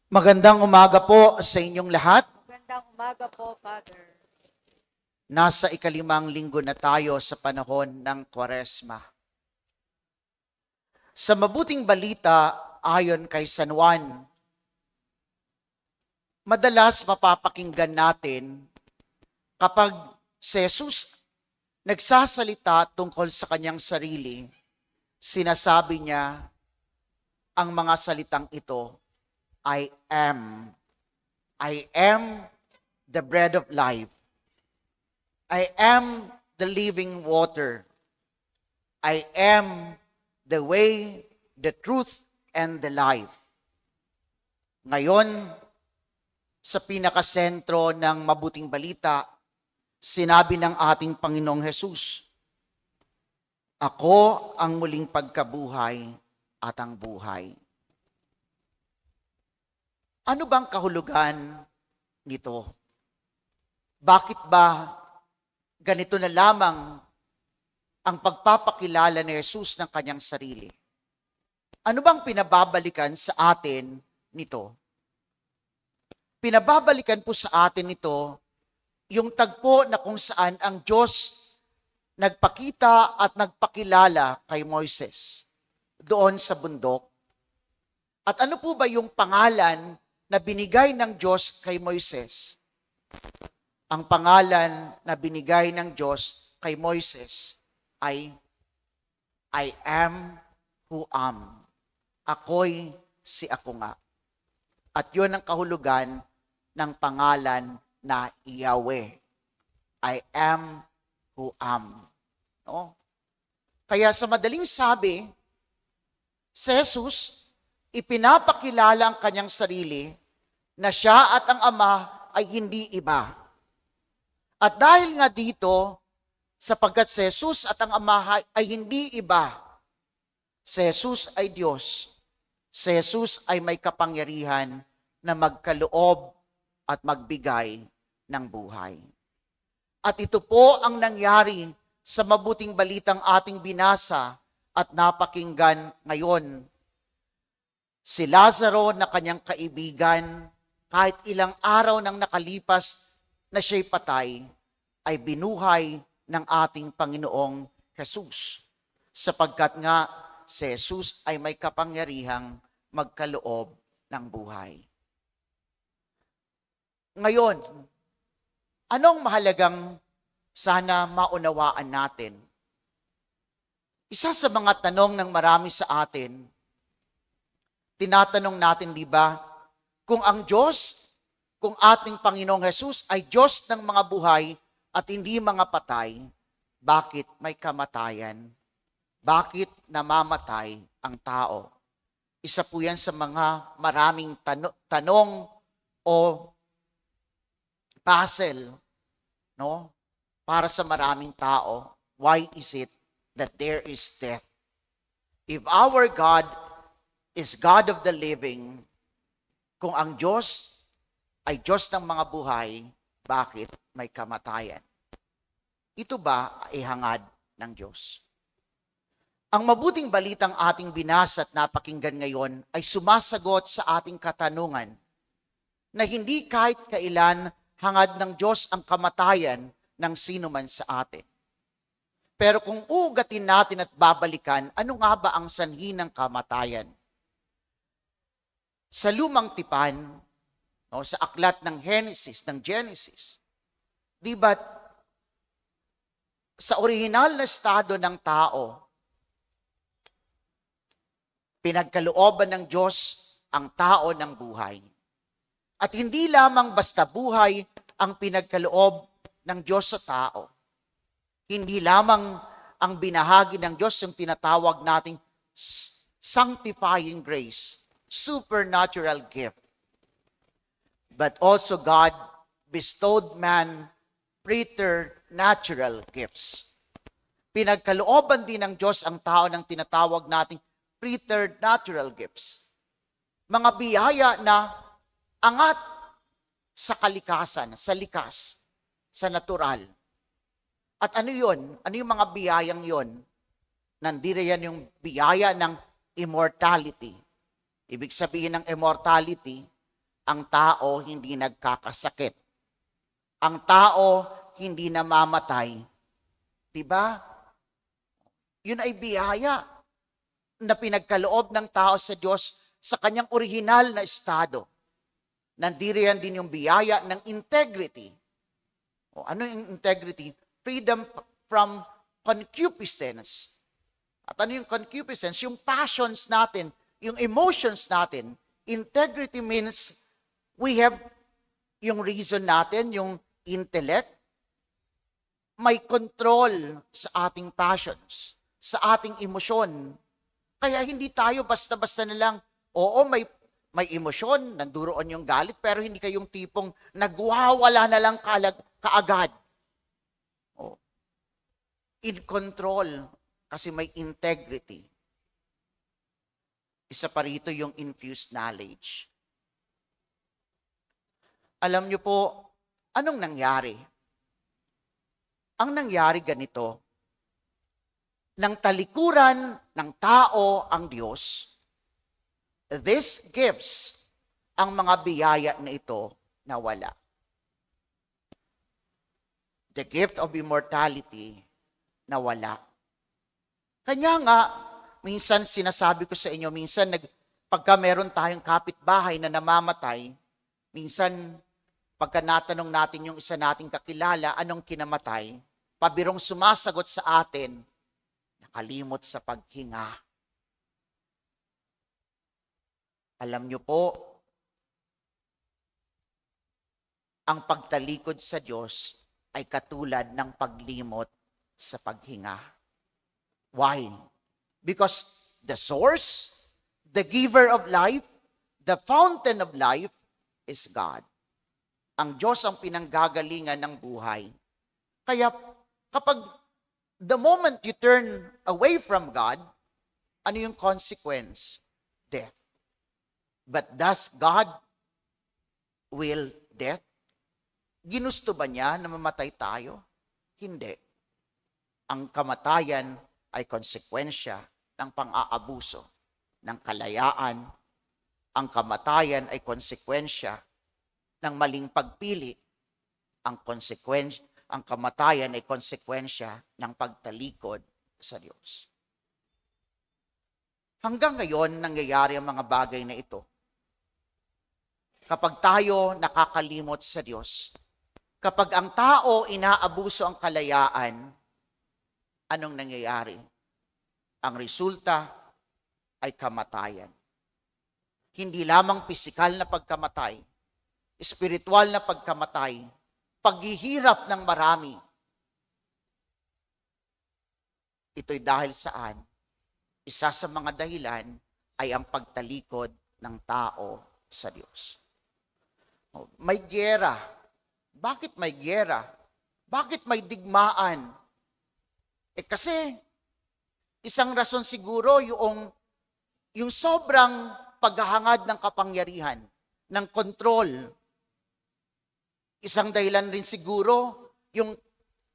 Magandang umaga po sa inyong lahat. Magandang umaga po, Father. Nasa ikalimang linggo na tayo sa panahon ng Kwaresma. Sa mabuting balita ayon kay San Juan, madalas mapapakinggan natin kapag si Jesus nagsasalita tungkol sa kanyang sarili, sinasabi niya ang mga salitang ito, I am. I am the bread of life. I am the living water. I am the way, the truth, and the life. Ngayon, sa pinakasentro ng mabuting balita, sinabi ng ating Panginoong Hesus, Ako ang muling pagkabuhay at ang buhay. Ano bang kahulugan nito? Bakit ba ganito na lamang ang pagpapakilala ni Jesus ng kanyang sarili? Ano bang pinababalikan sa atin nito? Pinababalikan po sa atin nito yung tagpo na kung saan ang Diyos nagpakita at nagpakilala kay Moises doon sa bundok. At ano po ba yung pangalan na binigay ng Diyos kay Moises? Ang pangalan na binigay ng Diyos kay Moises ay I am who am. Ako'y si ako nga. At yun ang kahulugan ng pangalan na Yahweh. I am who am. No? Kaya sa madaling sabi, si Jesus, ipinapakilala ang kanyang sarili na siya at ang Ama ay hindi iba. At dahil nga dito, sapagkat si Jesus at ang Ama ay hindi iba, si Jesus ay Diyos. Si Jesus ay may kapangyarihan na magkaloob at magbigay ng buhay. At ito po ang nangyari sa mabuting balitang ating binasa at napakinggan ngayon. Si Lazaro na kanyang kaibigan, kahit ilang araw nang nakalipas na siya'y patay, ay binuhay ng ating Panginoong Jesus. Sapagkat nga si Jesus ay may kapangyarihang magkaloob ng buhay. Ngayon, anong mahalagang sana maunawaan natin? Isa sa mga tanong ng marami sa atin, tinatanong natin, di ba, kung ang Diyos, kung ating Panginoong Jesus ay Diyos ng mga buhay at hindi mga patay, bakit may kamatayan? Bakit namamatay ang tao? Isa po yan sa mga maraming tanong o puzzle, no? Para sa maraming tao. Why is it that there is death? If our God is God of the living, kung ang Diyos ay Diyos ng mga buhay, bakit may kamatayan? Ito ba ay hangad ng Diyos? Ang mabuting balitang ating binasa at napakinggan ngayon ay sumasagot sa ating katanungan na hindi kahit kailan hangad ng Diyos ang kamatayan ng sino man sa atin. Pero kung uugatin natin at babalikan, ano nga ba ang sanhi ng kamatayan? Sa lumang tipan, no, sa aklat ng Genesis, di ba sa orihinal na estado ng tao, pinagkalooban ng Diyos ang tao ng buhay. At hindi lamang basta buhay ang pinagkaloob ng Diyos sa tao. Hindi lamang ang binahagi ng Diyos yung tinatawag nating sanctifying grace, supernatural gift. But also God bestowed man preternatural gifts. Pinagkalooban din ng Diyos ang tao ng tinatawag nating preternatural gifts. Mga biyaya na angat sa kalikasan, sa likas, sa natural. At ano yun? Ano yung mga biyayang yun? Nandito yan yung biyaya ng immortality. Ibig sabihin ng immortality, ang tao hindi nagkakasakit. Ang tao hindi namamatay. Diba? Yun ay biyaya na pinagkaloob ng tao sa Diyos sa kanyang orihinal na estado. Nandiriyan din yung biyaya ng integrity. O ano yung integrity? Freedom from concupiscence. At ano yung concupiscence? Yung passions natin, yung emotions natin. Integrity means we have yung reason natin, yung intellect, may control sa ating passions, sa ating emosyon. Kaya hindi tayo basta-basta na lang, oo, may emosyon, nanduroon yung galit, pero hindi kayong tipong nagwawala na lang kaagad. Oh. In control, kasi may integrity. Isa pa rito yung infused knowledge. Alam niyo po, anong nangyari? Ang nangyari ganito, nang talikuran ng tao ang Diyos, this gives ang mga biyaya na ito nawala. The gift of immortality nawala. Kanya nga, minsan sinasabi ko sa inyo, minsan pagka meron tayong kapitbahay na namamatay, minsan pagka natanong natin yung isa nating kakilala, anong kinamatay, pabirong sumasagot sa atin, nakalimot sa paghinga. Alam niyo po, ang pagtalikod sa Diyos ay katulad ng paglimot sa paghinga. Why? Because the source, the giver of life, the fountain of life is God. Ang Diyos ang pinanggagalingan ng buhay. Kaya kapag the moment you turn away from God, ano yung consequence? Death. But does God will death? Ginusto ba niya na mamatay tayo? Hindi. Ang kamatayan ay konsekwensya ng pang-aabuso ng kalayaan. Ang kamatayan ay konsekwensya ng maling pagpili. Ang kamatayan ay konsekwensya ng pagtalikod sa Diyos. Hanggang ngayon, nangyayari ang mga bagay na ito. Kapag tayo nakakalimot sa Diyos, kapag ang tao inaabuso ang kalayaan, anong nangyayari? Ang resulta ay kamatayan. Hindi lamang pisikal na pagkamatay, espiritual na pagkamatay, paghihirap ng marami. Ito'y dahil saan? Isa sa mga dahilan ay ang pagtalikod ng tao sa Diyos. May giyera. Bakit may giyera? Bakit may digmaan? Kasi isang rason siguro yung sobrang paghahangad ng kapangyarihan, ng kontrol. Isang dahilan rin siguro yung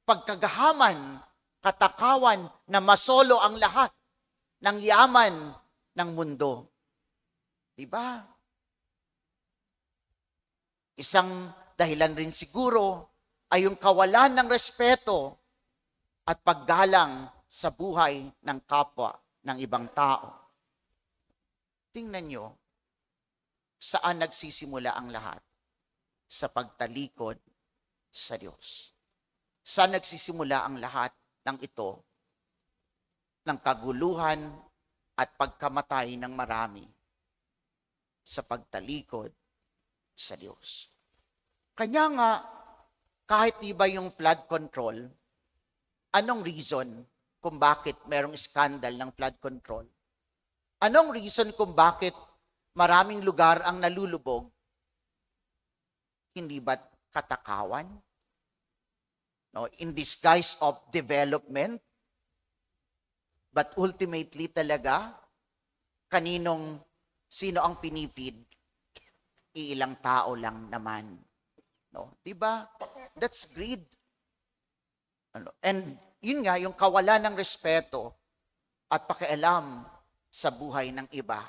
pagkagahaman, katakawan na masolo ang lahat ng yaman ng mundo. Diba? Isang dahilan rin siguro ay yung kawalan ng respeto at paggalang sa buhay ng kapwa ng ibang tao. Tingnan nyo, saan nagsisimula ang lahat? Sa pagtalikod sa Diyos. Saan nagsisimula ang lahat ng ito? Ng kaguluhan at pagkamatay ng marami sa pagtalikod sa Diyos. Kanya nga, kahit iba yung flood control, anong reason kung bakit merong scandal ng flood control? Anong reason kung bakit maraming lugar ang nalulubog? Hindi ba katakawan? No, in disguise of development? But ultimately talaga, sino ang pinipid? Iilang tao lang naman. No, 'di ba? That's greed. And yun nga, yung kawalan ng respeto at pakialam sa buhay ng iba.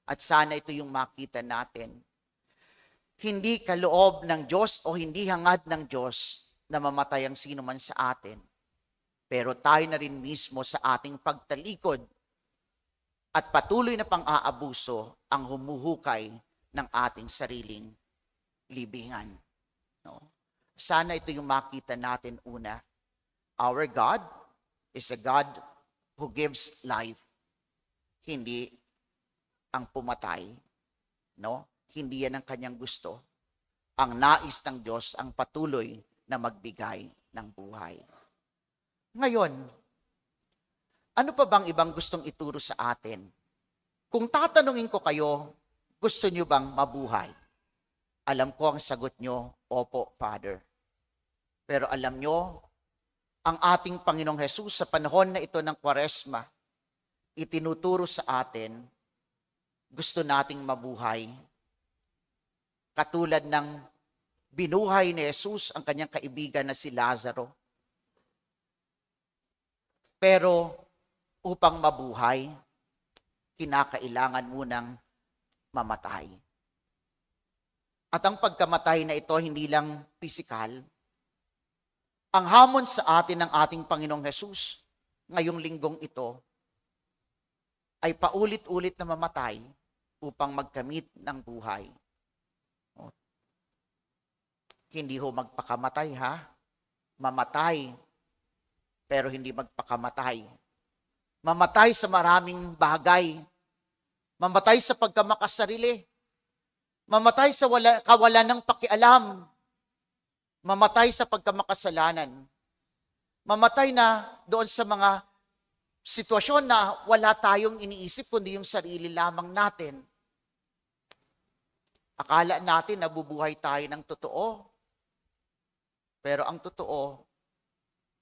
At sana ito yung makita natin. Hindi kaloob ng Diyos o hindi hangad ng Diyos na mamatay ang sino man sa atin. Pero tayo na rin mismo sa ating pagtalikod at patuloy na pang-aabuso ang humuhukay ng ating sariling libingan. No? Sana ito yung makita natin una. Our God is a God who gives life. Hindi ang pumatay. No? Hindi yan ang kanyang gusto. Ang nais ng Diyos ang patuloy na magbigay ng buhay. Ngayon, ano pa bang ibang gustong ituro sa atin? Kung tatanungin ko kayo, gusto nyo bang mabuhay? Alam ko ang sagot nyo, opo, Father. Pero alam nyo, ang ating Panginoong Hesus sa panahon na ito ng Kwaresma, itinuturo sa atin, gusto nating mabuhay. Katulad ng binuhay ni Jesus ang kanyang kaibigan na si Lazaro. Pero upang mabuhay, kinakailangan munang mamatay. At ang pagkamatay na ito hindi lang pisikal. Ang hamon sa atin ng ating Panginoong Hesus ngayong linggong ito ay paulit-ulit na mamatay upang magkamit ng buhay. Hindi ho magpakamatay ha. Mamatay, pero hindi magpakamatay. Mamatay sa maraming bagay. Mamatay sa pagkamakasarili. Mamatay sa kawalan ng pakialam. Mamatay sa pagkamakasalanan. Mamatay na doon sa mga sitwasyon na wala tayong iniisip kundi yung sarili lamang natin. Akala natin nabubuhay tayo ng totoo. Pero ang totoo,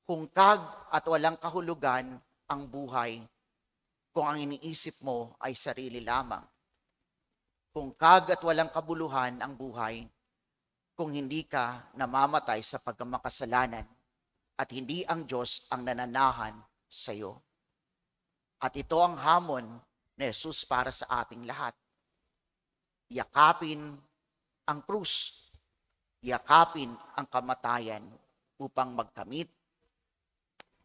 hungkag at walang kahulugan ang buhay kung ang iniisip mo ay sarili lamang. Hungkag at walang kabuluhan ang buhay kung hindi ka namamatay sa pagkamakasalanan at hindi ang Diyos ang nananahan sa iyo. At ito ang hamon ni Jesus para sa ating lahat. Yakapin ang krus. Yakapin ang kamatayan upang magkamit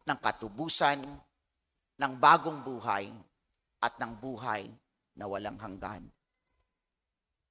ng katubusan, ng bagong buhay at ng buhay na walang hanggan.